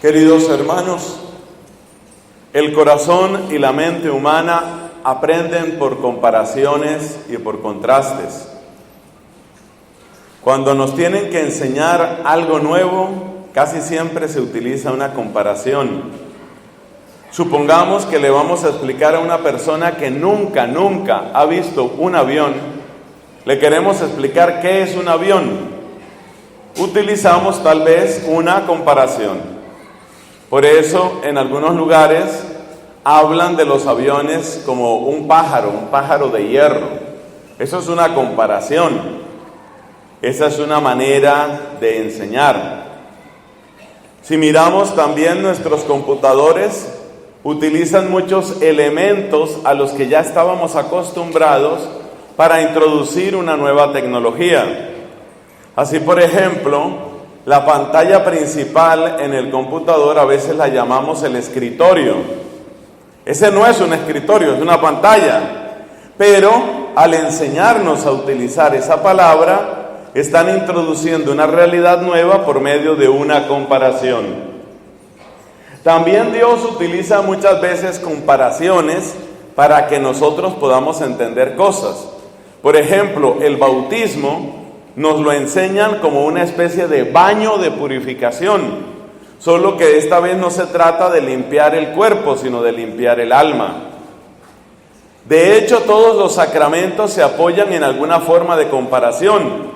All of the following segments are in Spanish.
Queridos hermanos, el corazón y la mente humana aprenden por comparaciones y por contrastes. Cuando nos tienen que enseñar algo nuevo, casi siempre se utiliza una comparación. Supongamos que le vamos a explicar a una persona que nunca ha visto un avión, le queremos explicar qué es un avión. Utilizamos tal vez una comparación. Por eso, en algunos lugares hablan de los aviones como un pájaro de hierro. Eso es una comparación. Esa es una manera de enseñar. Si miramos también nuestros computadores, utilizan muchos elementos a los que ya estábamos acostumbrados para introducir una nueva tecnología. Así, por ejemplo, la pantalla principal en el computador a veces la llamamos el escritorio. Ese no es un escritorio, es una pantalla. Pero al enseñarnos a utilizar esa palabra, están introduciendo una realidad nueva por medio de una comparación. También Dios utiliza muchas veces comparaciones para que nosotros podamos entender cosas. Por ejemplo, el bautismo nos lo enseñan como una especie de baño de purificación, solo que esta vez no se trata de limpiar el cuerpo, sino de limpiar el alma. De hecho, todos los sacramentos se apoyan en alguna forma de comparación.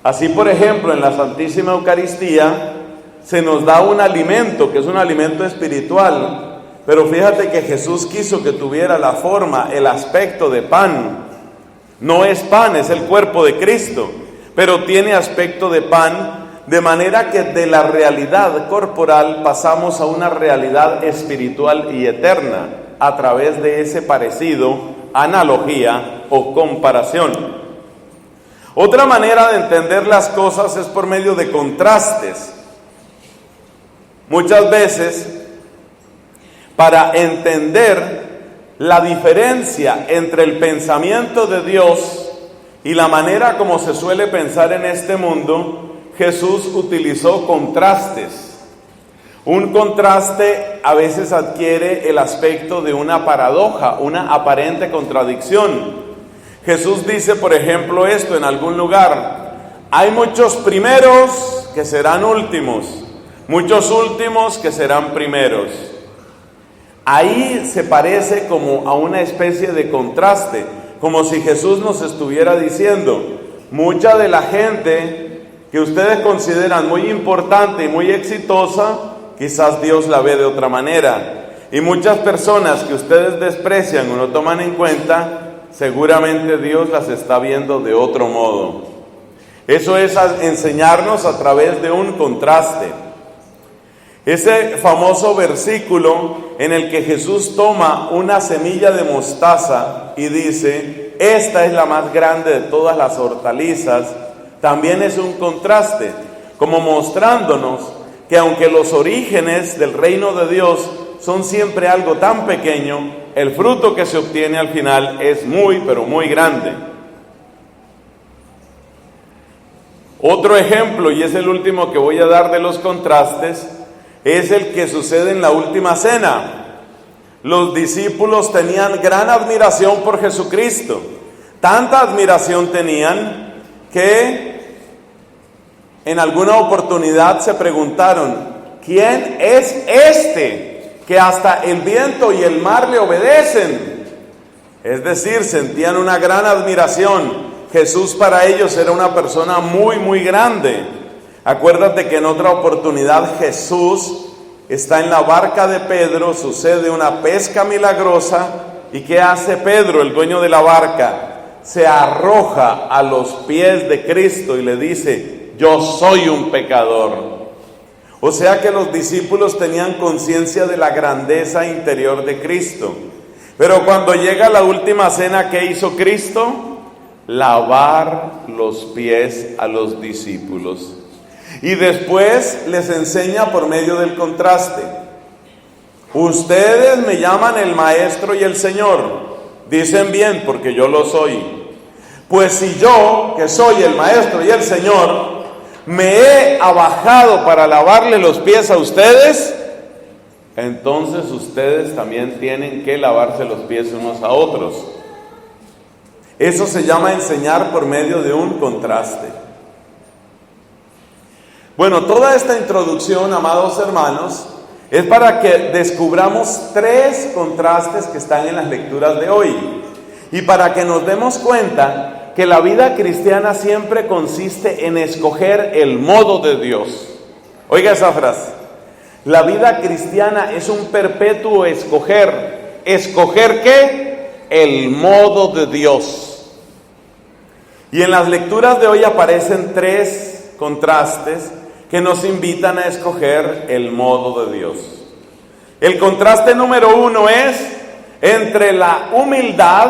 Así, por ejemplo, en la Santísima Eucaristía se nos da un alimento, que es un alimento espiritual, pero fíjate que Jesús quiso que tuviera la forma, el aspecto de pan. No es pan, es el cuerpo de Cristo, pero tiene aspecto de pan, de manera que de la realidad corporal pasamos a una realidad espiritual y eterna, a través de ese parecido, analogía o comparación. Otra manera de entender las cosas es por medio de contrastes. Muchas veces, para entender la diferencia entre el pensamiento de Dios y la manera como se suele pensar en este mundo, Jesús utilizó contrastes. Un contraste a veces adquiere el aspecto de una paradoja, una aparente contradicción. Jesús dice, por ejemplo, esto en algún lugar: hay muchos primeros que serán últimos, muchos últimos que serán primeros. Ahí se parece como a una especie de contraste, como si Jesús nos estuviera diciendo: mucha de la gente que ustedes consideran muy importante y muy exitosa, quizás Dios la ve de otra manera. Y muchas personas que ustedes desprecian o no toman en cuenta, seguramente Dios las está viendo de otro modo. Eso es enseñarnos a través de un contraste. Ese famoso versículo en el que Jesús toma una semilla de mostaza y dice: esta es la más grande de todas las hortalizas, también es un contraste, como mostrándonos que aunque los orígenes del reino de Dios son siempre algo tan pequeño, el fruto que se obtiene al final es muy, pero muy grande. Otro ejemplo, y es el último que voy a dar de los contrastes, es el que sucede en la última cena. Los discípulos tenían gran admiración por Jesucristo. Tanta admiración tenían que en alguna oportunidad se preguntaron: ¿quién es este que hasta el viento y el mar le obedecen? Es decir, sentían una gran admiración. Jesús para ellos era una persona muy grande. Acuérdate que en otra oportunidad Jesús está en la barca de Pedro, sucede una pesca milagrosa, ¿y qué hace Pedro, el dueño de la barca? Se arroja a los pies de Cristo y le dice: yo soy un pecador. O sea que los discípulos tenían conciencia de la grandeza interior de Cristo. Pero cuando llega la última cena, ¿qué hizo Cristo? Lavar los pies a los discípulos. Y después les enseña por medio del contraste: ustedes me llaman el Maestro y el Señor. Dicen bien, porque yo lo soy. Pues si yo, que soy el Maestro y el Señor, me he abajado para lavarle los pies a ustedes, entonces ustedes también tienen que lavarse los pies unos a otros. Eso se llama enseñar por medio de un contraste. Bueno, toda esta introducción, amados hermanos, es para que descubramos 3 contrastes que están en las lecturas de hoy y para que nos demos cuenta que la vida cristiana siempre consiste en escoger el modo de Dios. Oiga esa frase: la vida cristiana es un perpetuo escoger. ¿Escoger qué? El modo de Dios. Y en las lecturas de hoy aparecen 3 contrastes que nos invitan a escoger el modo de Dios. El contraste número 1 es entre la humildad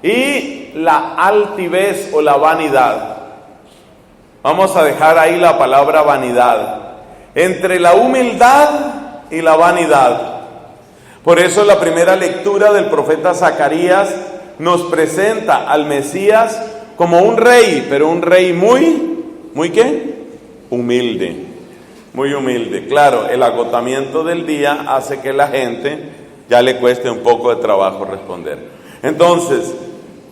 y la altivez o la vanidad. Vamos a dejar ahí la palabra vanidad. Entre la humildad y la vanidad. Por eso la primera lectura del profeta Zacarías nos presenta al Mesías como un rey, pero un rey muy ¿qué? Humilde, muy humilde. Claro, el agotamiento del día hace que la gente ya le cueste un poco de trabajo responder. Entonces,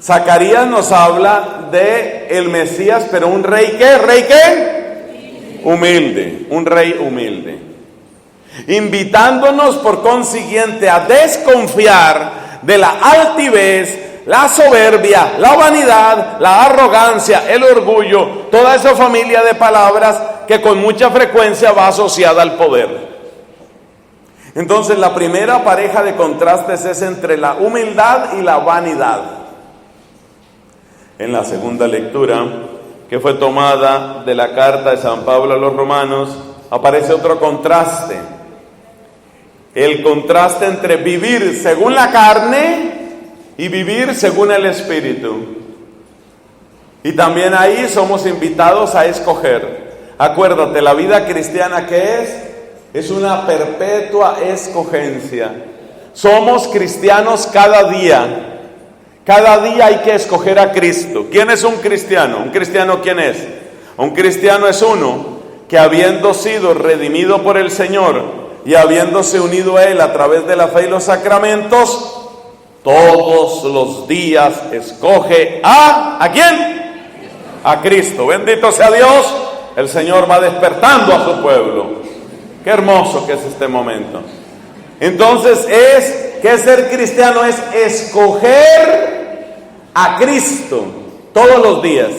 Zacarías nos habla de el Mesías, pero un rey ¿qué? ¿Rey qué? Humilde, un rey humilde. Invitándonos por consiguiente a desconfiar de la altivez, la soberbia, la vanidad, la arrogancia, el orgullo, toda esa familia de palabras que con mucha frecuencia va asociada al poder. Entonces, la primera pareja de contrastes es entre la humildad y la vanidad. En la segunda lectura, que fue tomada de la carta de San Pablo a los Romanos, aparece otro contraste. El contraste entre vivir según la carne y vivir según el Espíritu. Y también ahí somos invitados a escoger. Acuérdate, la vida cristiana ¿qué es una perpetua escogencia. Somos cristianos cada día. Cada día hay que escoger a Cristo. ¿Quién es un cristiano? ¿Un cristiano quién es? Un cristiano es uno que, habiendo sido redimido por el Señor y habiéndose unido a Él a través de la fe y los sacramentos, todos los días escoge ¿a quién? A Cristo. Bendito sea Dios. El Señor va despertando a su pueblo. Qué hermoso que es este momento. Entonces, ¿qué ser cristiano? Es escoger a Cristo todos los días.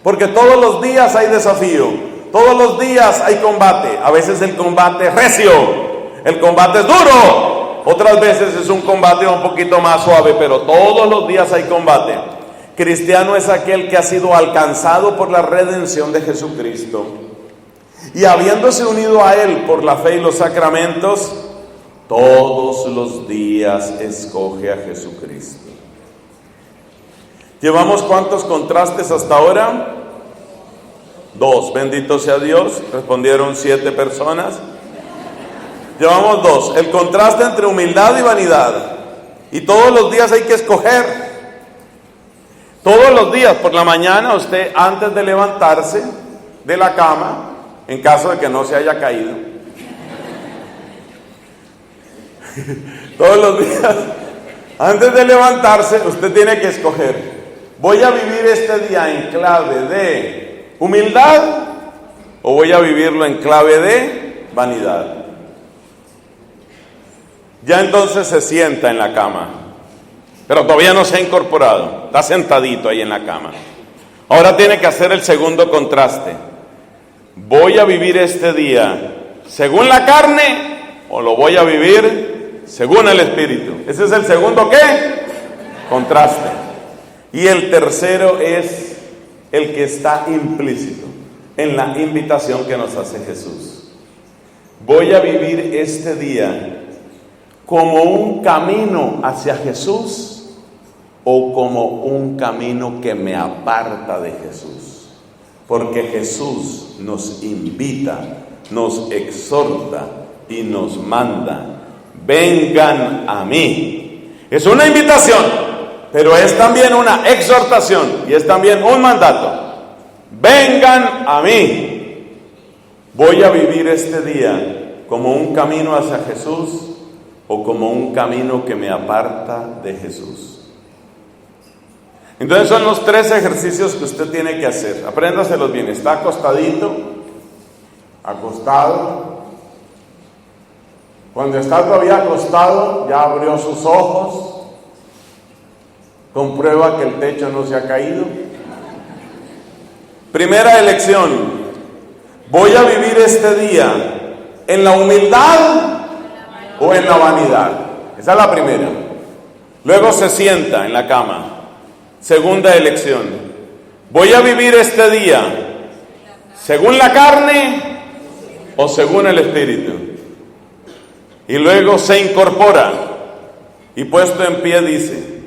Porque todos los días hay desafío. Todos los días hay combate. A veces el combate es recio. El combate es duro. Otras veces es un combate un poquito más suave, pero todos los días hay combate. Cristiano es aquel que ha sido alcanzado por la redención de Jesucristo. Y habiéndose unido a Él por la fe y los sacramentos, todos los días escoge a Jesucristo. ¿Llevamos cuántos contrastes hasta ahora? 2. Bendito sea Dios. Respondieron 7 personas. Llevamos 2. El contraste entre humildad y vanidad. Y todos los días hay que escoger. Todos los días por la mañana, usted antes de levantarse de la cama, en caso de que no se haya caído, todos los días antes de levantarse, usted tiene que escoger: ¿voy a vivir este día en clave de humildad o voy a vivirlo en clave de vanidad? Ya entonces se sienta en la cama, pero todavía no se ha incorporado, está sentadito ahí en la cama. Ahora tiene que hacer el segundo contraste: ¿voy a vivir este día según la carne o lo voy a vivir según el Espíritu? Ese es el segundo ¿qué? Contraste. Y el tercero es el que está implícito en la invitación que nos hace Jesús. ¿Voy a vivir este día como un camino hacia Jesús o como un camino que me aparta de Jesús? Porque Jesús nos invita, nos exhorta y nos manda: vengan a mí. Es una invitación, pero es también una exhortación y es también un mandato. Vengan a mí. Voy a vivir este día como un camino hacia Jesús o como un camino que me aparta de Jesús? Entonces son los 3 ejercicios que usted tiene que hacer. Apréndaselos bien. Está acostadito, acostado. Cuando está todavía acostado, ya abrió sus ojos, comprueba que el techo no se ha caído. Primera elección: ¿voy a vivir este día en la humildad o en la vanidad? Esa es la primera. Luego se sienta en la cama. Segunda elección: ¿voy a vivir este día según la carne o según el Espíritu? Y luego se incorpora y puesto en pie dice: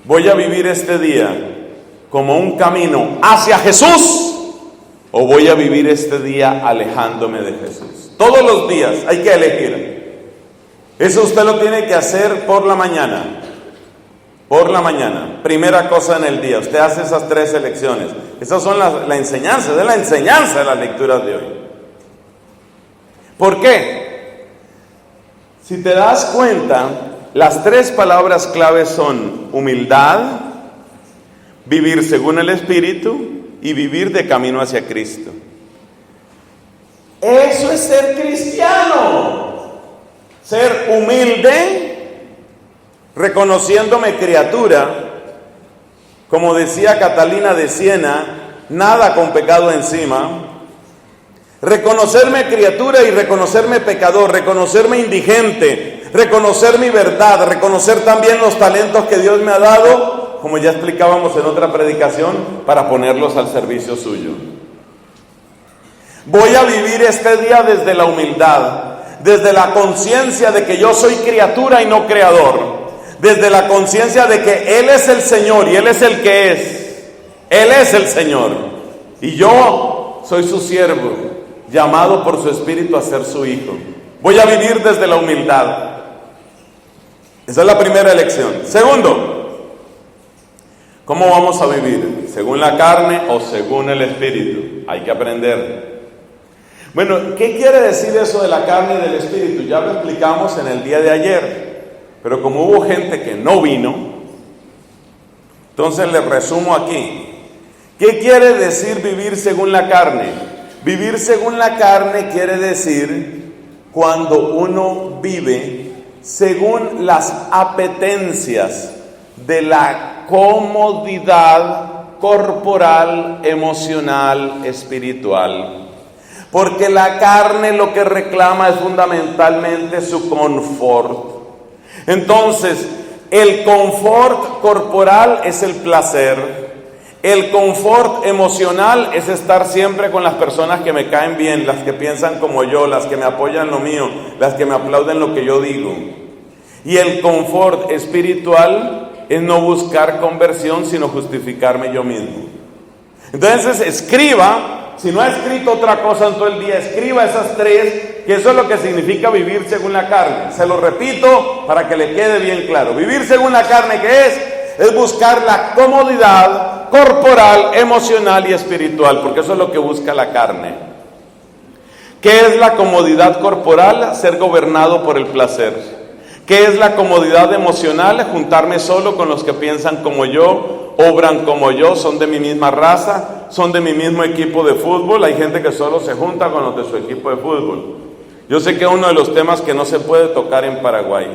¿voy a vivir este día como un camino hacia Jesús o voy a vivir este día alejándome de Jesús? Todos los días hay que elegir. Eso usted lo tiene que hacer por la mañana. Por la mañana, primera cosa en el día, usted hace esas 3 elecciones. Esas son la enseñanza, es la enseñanza de las lecturas de hoy. ¿Por qué? Si te das cuenta, las 3 palabras claves son humildad, vivir según el Espíritu y vivir de camino hacia Cristo. Eso es ser cristiano. Ser humilde, reconociéndome criatura, como decía Catalina de Siena, nada con pecado encima. Reconocerme criatura y reconocerme pecador, reconocerme indigente, reconocer mi verdad, reconocer también los talentos que Dios me ha dado, como ya explicábamos en otra predicación, para ponerlos al servicio suyo. Voy a vivir este día desde la humildad, desde la conciencia de que yo soy criatura y no creador, desde la conciencia de que Él es el Señor y Él es el que es. Él es el Señor y yo soy su siervo, llamado por su Espíritu a ser su hijo. Voy a vivir desde la humildad. Esa es la primera elección. Segundo, ¿cómo vamos a vivir? ¿Según la carne o según el Espíritu? Hay que aprender. Bueno, ¿qué quiere decir eso de la carne y del Espíritu? Ya lo explicamos en el día de ayer. Pero como hubo gente que no vino, entonces les resumo aquí. ¿Qué quiere decir vivir según la carne? Vivir según la carne quiere decir cuando uno vive según las apetencias de la comodidad corporal, emocional, espiritual. Porque la carne lo que reclama es fundamentalmente su confort. Entonces, el confort corporal es el placer, el confort emocional es estar siempre con las personas que me caen bien, las que piensan como yo, las que me apoyan lo mío, las que me aplauden lo que yo digo. Y el confort espiritual es no buscar conversión, sino justificarme yo mismo. Entonces, escriba. Si no ha escrito otra cosa en todo el día, escriba esas 3, que eso es lo que significa vivir según la carne. Se lo repito para que le quede bien claro. Vivir según la carne, ¿qué es buscar la comodidad corporal, emocional y espiritual, porque eso es lo que busca la carne. ¿Qué es la comodidad corporal? Ser gobernado por el placer. ¿Qué es la comodidad emocional? Juntarme solo con los que piensan como yo, obran como yo, son de mi misma raza, son de mi mismo equipo de fútbol. Hay gente que solo se junta con los de su equipo de fútbol. Yo sé que es uno de los temas que no se puede tocar en Paraguay.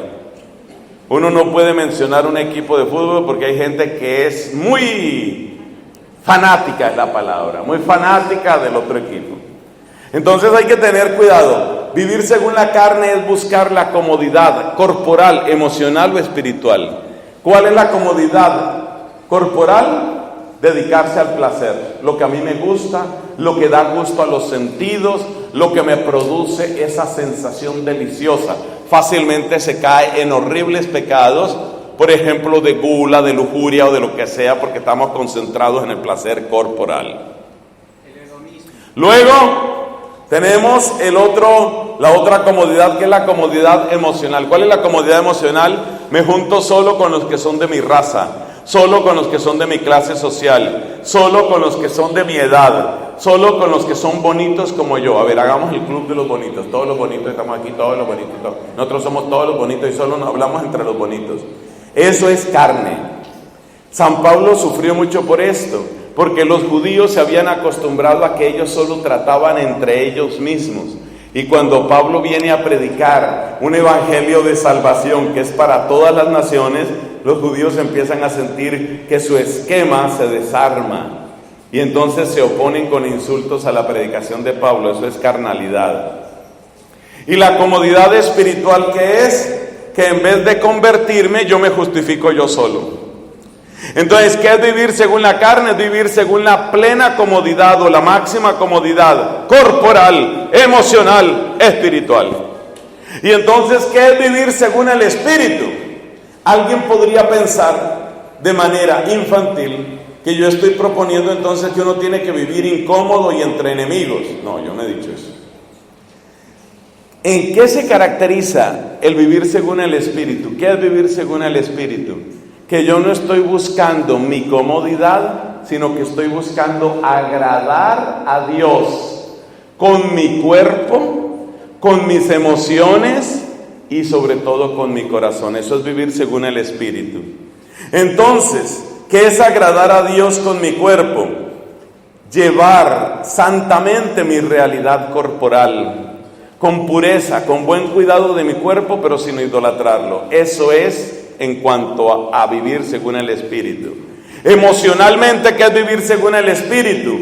Uno no puede mencionar un equipo de fútbol porque hay gente que es muy fanática, es la palabra, muy fanática del otro equipo. Entonces hay que tener cuidado. Vivir según la carne es buscar la comodidad corporal, emocional o espiritual. ¿Cuál es la comodidad corporal? Dedicarse al placer, lo que a mí me gusta, lo que da gusto a los sentidos, lo que me produce esa sensación deliciosa. Fácilmente se cae en horribles pecados, por ejemplo de gula, de lujuria o de lo que sea, porque estamos concentrados en el placer corporal. Luego tenemos la otra comodidad, que es la comodidad emocional. ¿Cuál es la comodidad emocional? Me junto solo con los que son de mi raza. solo con los que son de mi clase social, solo con los que son de mi edad, solo con los que son bonitos como yo. A ver, hagamos el club de los bonitos, todos los bonitos estamos aquí, todos los bonitos, nosotros somos todos los bonitos y solo nos hablamos entre los bonitos. Eso es carne. San Pablo sufrió mucho por esto, porque los judíos se habían acostumbrado a que ellos solo trataban entre ellos mismos. Y cuando Pablo viene a predicar un evangelio de salvación que es para todas las naciones, los judíos empiezan a sentir que su esquema se desarma. Y entonces se oponen con insultos a la predicación de Pablo. Eso es carnalidad. Y la comodidad espiritual que es, que en vez de convertirme, yo me justifico yo solo. Entonces, ¿qué es vivir según la carne? Es vivir según la plena comodidad o la máxima comodidad corporal, emocional, espiritual. Y entonces, ¿qué es vivir según el Espíritu? Alguien podría pensar de manera infantil que yo estoy proponiendo entonces que uno tiene que vivir incómodo y entre enemigos. No, yo no he dicho eso. ¿En qué se caracteriza el vivir según el Espíritu? ¿Qué es vivir según el Espíritu? Que yo no estoy buscando mi comodidad, sino que estoy buscando agradar a Dios con mi cuerpo, con mis emociones y sobre todo con mi corazón. Eso es vivir según el Espíritu. Entonces, ¿qué es agradar a Dios con mi cuerpo? Llevar santamente mi realidad corporal, con pureza, con buen cuidado de mi cuerpo, pero sin idolatrarlo. Eso es en cuanto a vivir según el Espíritu. Emocionalmente, ¿qué es vivir según el Espíritu?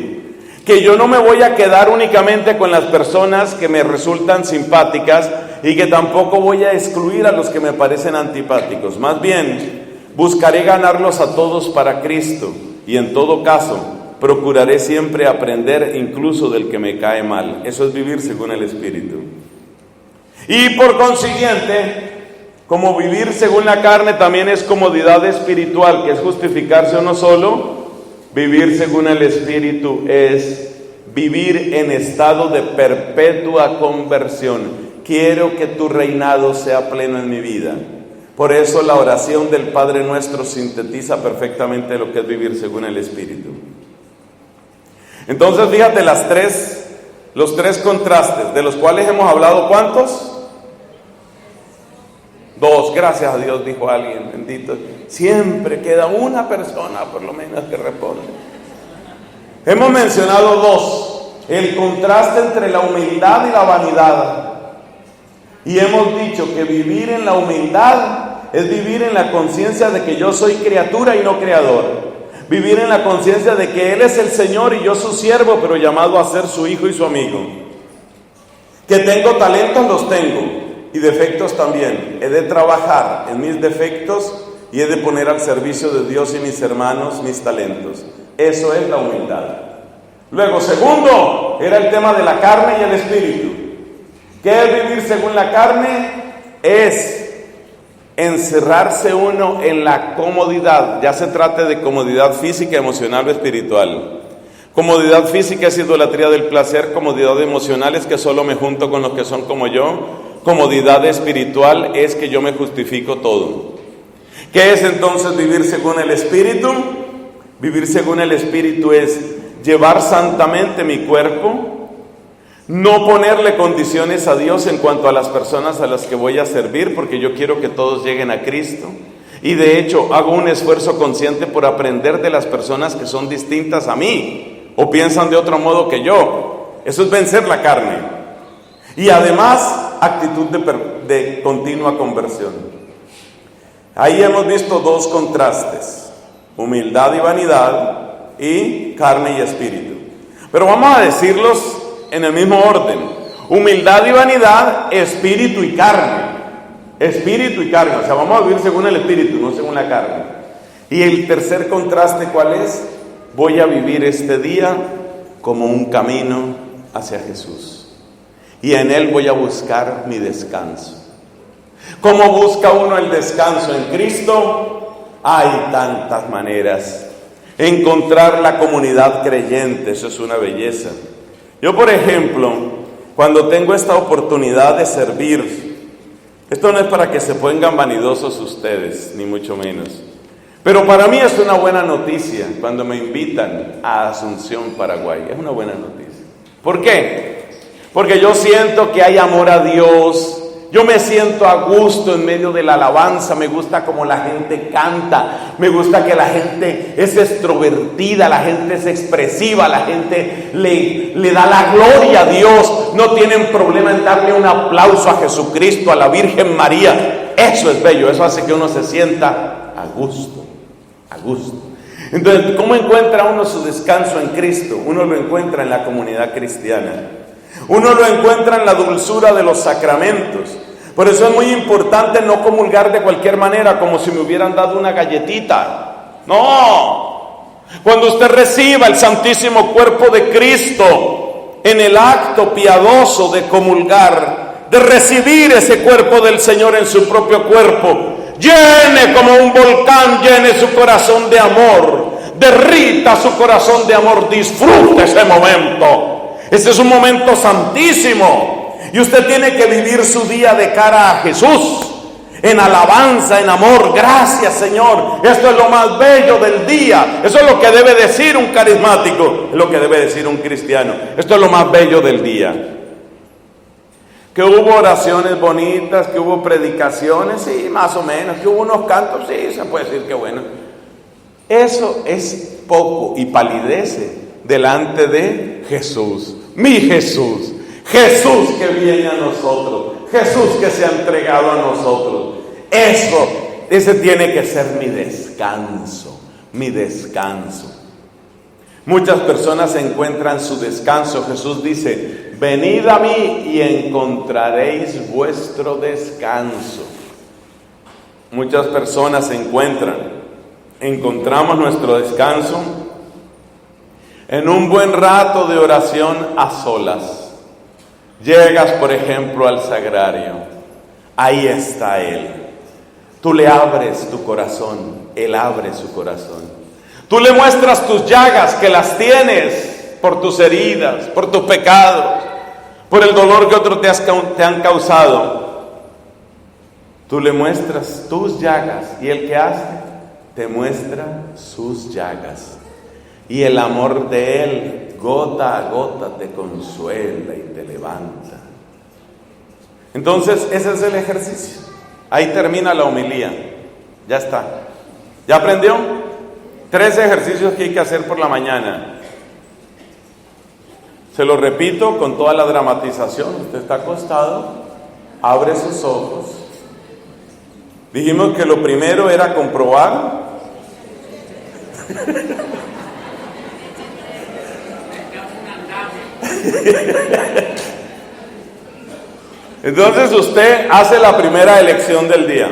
Que yo no me voy a quedar únicamente con las personas que me resultan simpáticas y que tampoco voy a excluir a los que me parecen antipáticos. Más bien, buscaré ganarlos a todos para Cristo y en todo caso, procuraré siempre aprender incluso del que me cae mal. Eso es vivir según el Espíritu. Y por consiguiente, como vivir según la carne también es comodidad espiritual, que es justificarse uno solo, vivir según el Espíritu es vivir en estado de perpetua conversión. Quiero que tu reinado sea pleno en mi vida. Por eso la oración del Padre Nuestro sintetiza perfectamente lo que es vivir según el Espíritu. Entonces fíjate los tres contrastes, de los cuales hemos hablado, ¿cuántos? 2, gracias a Dios, dijo alguien, bendito. Siempre queda una persona por lo menos que responde. Hemos mencionado 2, el contraste entre la humildad y la vanidad. Y hemos dicho que vivir en la humildad es vivir en la conciencia de que yo soy criatura y no creador. Vivir en la conciencia de que Él es el Señor y yo su siervo, pero llamado a ser su hijo y su amigo. Que tengo talentos, los tengo. Y defectos también. He de trabajar en mis defectos y he de poner al servicio de Dios y mis hermanos mis talentos. Eso es la humildad. Luego, segundo, era el tema de la carne y el espíritu. ¿Qué es vivir según la carne? Es encerrarse uno en la comodidad, ya se trate de comodidad física, emocional o espiritual. Comodidad física es idolatría del placer, comodidad emocional es que solo me junto con los que son como yo. Comodidad espiritual es que yo me justifico todo. ¿Qué es entonces vivir según el Espíritu? Vivir según el Espíritu es llevar santamente mi cuerpo, no ponerle condiciones a Dios en cuanto a las personas a las que voy a servir, porque yo quiero que todos lleguen a Cristo. Y de hecho hago un esfuerzo consciente por aprender de las personas que son distintas a mí o piensan de otro modo que yo. Eso es vencer la carne. Y además, actitud de continua conversión. Ahí hemos visto 2 contrastes, humildad y vanidad, y carne y espíritu. Pero vamos a decirlos en el mismo orden. Humildad y vanidad, espíritu y carne. Espíritu y carne, o sea, vamos a vivir según el espíritu, no según la carne. Y el tercer contraste, ¿cuál es? Voy a vivir este día como un camino hacia Jesús. Y en Él voy a buscar mi descanso. ¿Cómo busca uno el descanso en Cristo? Hay tantas maneras. Encontrar la comunidad creyente, eso es una belleza. Yo, por ejemplo, cuando tengo esta oportunidad de servir, esto no es para que se pongan vanidosos ustedes, ni mucho menos, Pero para mí es una buena noticia cuando me invitan a Asunción, Paraguay. Es una buena noticia. ¿Por qué? Porque yo siento que hay amor a Dios. Yo me siento a gusto en medio de la alabanza. Me gusta cómo la gente canta. Me gusta que la gente es extrovertida, la gente es expresiva, la gente le da la gloria a Dios. No tienen problema en darle un aplauso a Jesucristo, a la Virgen María. Eso es bello, eso hace que uno se sienta a gusto. A gusto. Entonces, ¿cómo encuentra uno su descanso en Cristo? Uno lo encuentra en la comunidad cristiana. Uno lo encuentra en la dulzura de los sacramentos. Por eso es muy importante no comulgar de cualquier manera, como si me hubieran dado una galletita. No. Cuando usted reciba el santísimo cuerpo de Cristo en el acto piadoso de comulgar, de recibir ese cuerpo del Señor en su propio cuerpo, llene como un volcán, llene su corazón de amor, derrita su corazón de amor, disfrute ese momento. Ese es un momento santísimo y usted tiene que vivir su día de cara a Jesús, en alabanza, en amor. Gracias, Señor, esto es lo más bello del día. Eso es lo que debe decir un carismático, es lo que debe decir un cristiano. Esto es lo más bello del día. Que hubo oraciones bonitas, que hubo predicaciones, sí, más o menos, que hubo unos cantos, sí, se puede decir que bueno. Eso es poco y palidece delante de Jesús, mi Jesús, Jesús que viene a nosotros, Jesús que se ha entregado a nosotros. Ese tiene que ser mi descanso, mi descanso. Muchas personas encuentran su descanso. Jesús dice: venid a mí y encontraréis vuestro descanso. Muchas personas encontramos nuestro descanso en un buen rato de oración a solas. Llegas, por ejemplo, al sagrario. Ahí está Él. Tú le abres tu corazón, Él abre su corazón. Tú le muestras tus llagas, que las tienes por tus heridas, por tus pecados, por el dolor que otros te han causado. Tú le muestras tus llagas y ¿Él qué hace? Te muestra sus llagas. Y el amor de Él, gota a gota, te consuela y te levanta. Entonces, ese es el ejercicio. Ahí termina la homilía. Ya está. ¿Ya aprendió? 3 ejercicios que hay que hacer por la mañana. Se lo repito con toda la dramatización. Usted está acostado, abre sus ojos. Dijimos que lo primero era comprobar. Entonces usted hace la primera elección del día.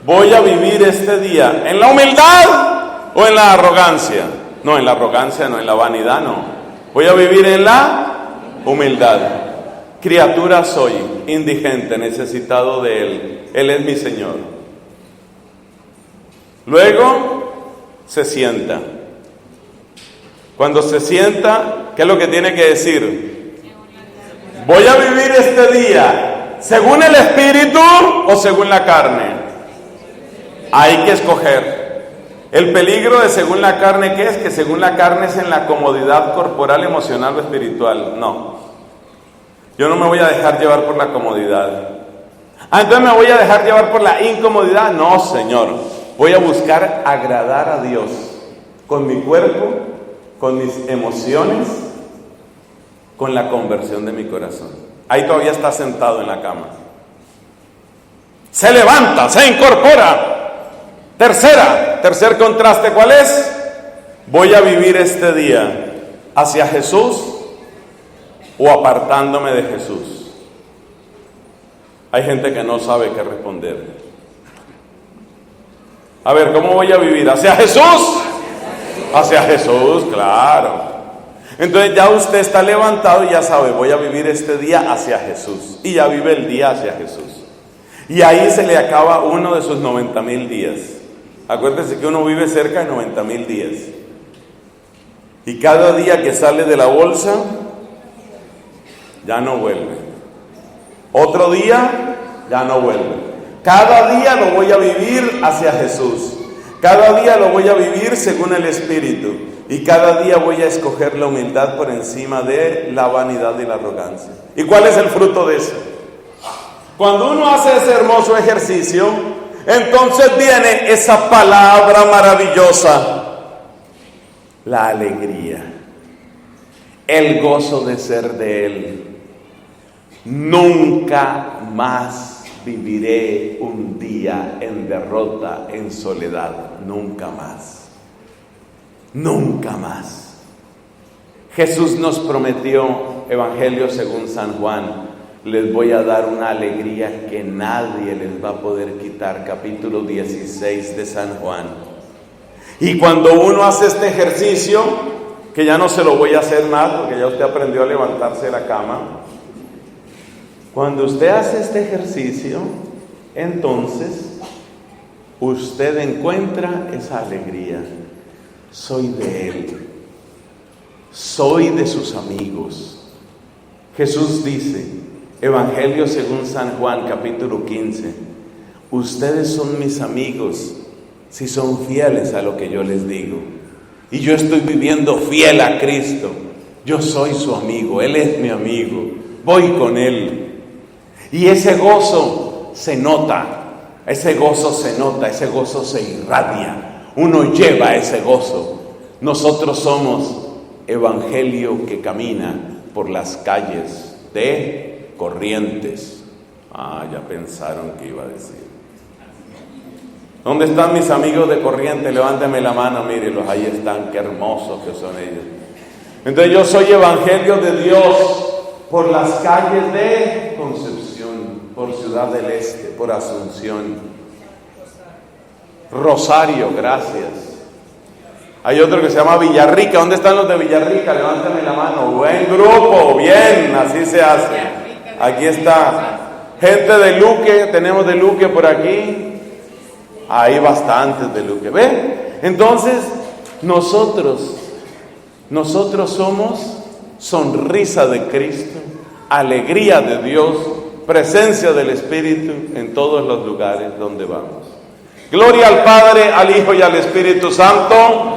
Voy a vivir este día en la humildad o en la arrogancia. No, en la arrogancia no, en la vanidad no. Voy a vivir en la humildad. Criatura soy, indigente, necesitado de Él. Él es mi Señor. Luego se sienta. Cuando se sienta, ¿qué es lo que tiene que decir? Voy a vivir este día según el Espíritu o según la carne. Hay que escoger. El peligro de según la carne, ¿qué es? Que según la carne es en la comodidad corporal, emocional o espiritual. No. Yo no me voy a dejar llevar por la comodidad. Entonces me voy a dejar llevar por la incomodidad. No, Señor. Voy a buscar agradar a Dios con mi cuerpo, con mis emociones, con la conversión de mi corazón. Ahí todavía está sentado en la cama. Se levanta, se incorpora. Tercer contraste, ¿cuál es? Voy a vivir este día hacia Jesús o apartándome de Jesús. Hay gente que no sabe qué responder. A ver, ¿cómo voy a vivir? ¿Hacia Jesús? Hacia Jesús, claro. Entonces ya usted está levantado y ya sabe, voy a vivir este día hacia Jesús. Y ya vive el día hacia Jesús. Y ahí se le acaba uno de sus 90,000 días. Acuérdese que uno vive cerca de 90,000 días. Y cada día que sale de la bolsa, ya no vuelve. Otro día, ya no vuelve. Cada día lo voy a vivir hacia Jesús. Cada día lo voy a vivir según el Espíritu. Y cada día voy a escoger la humildad por encima de la vanidad y la arrogancia. ¿Y cuál es el fruto de eso? Cuando uno hace ese hermoso ejercicio, entonces viene esa palabra maravillosa: la alegría, el gozo de ser de Él. Nunca más viviré un día en derrota, en soledad. Nunca más. Nunca más. Jesús nos prometió, Evangelio según San Juan: les voy a dar una alegría que nadie les va a poder quitar. Capítulo 16 de San Juan. Y cuando uno hace este ejercicio, que ya no se lo voy a hacer más porque ya usted aprendió a levantarse de la cama. Cuando usted hace este ejercicio, entonces usted encuentra esa alegría. Soy de Él, soy de sus amigos. Jesús dice, Evangelio según San Juan, capítulo 15: ustedes son mis amigos si son fieles a lo que yo les digo. Y yo estoy viviendo fiel a Cristo. Yo soy su amigo, Él es mi amigo, voy con Él. Y ese gozo se nota, ese gozo se irradia. Uno lleva ese gozo. Nosotros somos evangelio que camina por las calles de Corrientes. Ya pensaron que iba a decir. ¿Dónde están mis amigos de Corrientes? Levántame la mano, mírenlos, ahí están, qué hermosos que son ellos. Entonces yo soy evangelio de Dios por las calles de Concepción, por Ciudad del Este, por Asunción, Rosario, gracias. Hay otro que se llama Villarrica. ¿Dónde están los de Villarrica? Levántame la mano. Buen grupo, bien, así se hace. Aquí está. Gente de Luque, tenemos de Luque por aquí. Hay bastantes de Luque. ¿Ve? Entonces, nosotros somos sonrisa de Cristo, alegría de Dios, presencia del Espíritu en todos los lugares donde vamos. Gloria al Padre, al Hijo y al Espíritu Santo.